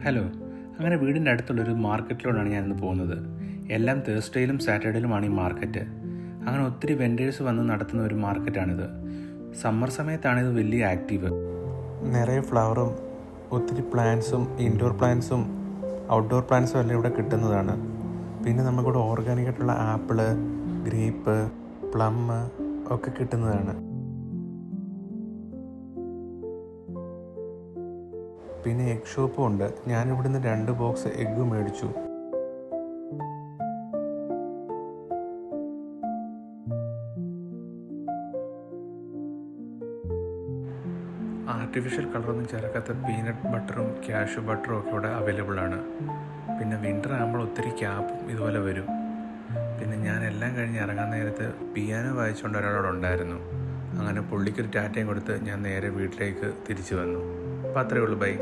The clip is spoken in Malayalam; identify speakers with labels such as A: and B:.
A: ഹലോ. അങ്ങനെ വീടിൻ്റെ അടുത്തുള്ളൊരു മാർക്കറ്റിലോടാണ് ഞാനിന്ന് പോകുന്നത്. എല്ലാം തേഴ്സ്ഡേയിലും സാറ്റർഡേയിലുമാണ് ഈ മാർക്കറ്റ്. അങ്ങനെ ഒത്തിരി വെൻഡേഴ്സ് വന്ന് നടത്തുന്ന ഒരു മാർക്കറ്റാണിത്. സമ്മർ സമയത്താണ് ഇത് വലിയ ആക്റ്റീവ്. നിറയെ ഫ്ലവറും ഒത്തിരി പ്ലാന്റ്സും ഇൻഡോർ പ്ലാന്റ്സും ഔട്ട്ഡോർ പ്ലാന്റ്സും എല്ലാം ഇവിടെ കിട്ടുന്നതാണ്. പിന്നെ നമുക്കിവിടെ ഓർഗാനിക്കായിട്ടുള്ള ആപ്പിള്, ഗ്രേപ്പ്, പ്ലം ഒക്കെ കിട്ടുന്നതാണ്. പിന്നെ എഗ് ഷോപ്പും ഉണ്ട്. ഞാനിവിടുന്ന് 2 ബോക്സ് എഗ്ഗ് മേടിച്ചു. ആർട്ടിഫിഷ്യൽ കളറൊന്നും ചേർക്കാത്ത പീനട്ട് ബട്ടറും കാഷ്യൂ ബട്ടറും ഒക്കെ ഇവിടെ അവൈലബിൾ ആണ്. പിന്നെ വിൻ്റർ ആകുമ്പോൾ ഒത്തിരി ക്യാപ്പും ഇതുപോലെ വരും. പിന്നെ ഞാൻ എല്ലാം കഴിഞ്ഞ് ഇറങ്ങാൻ നേരത്ത് പിയാനോ വായിച്ചുകൊണ്ട് ഒരാളോട് ഉണ്ടായിരുന്നു. അങ്ങനെ പുള്ളിക്കൊരു ടാറ്റയും കൊടുത്ത് ഞാൻ നേരെ വീട്ടിലേക്ക് തിരിച്ചു വന്നു. അപ്പോൾ അത്രയേ ഉള്ളൂ. ബൈ.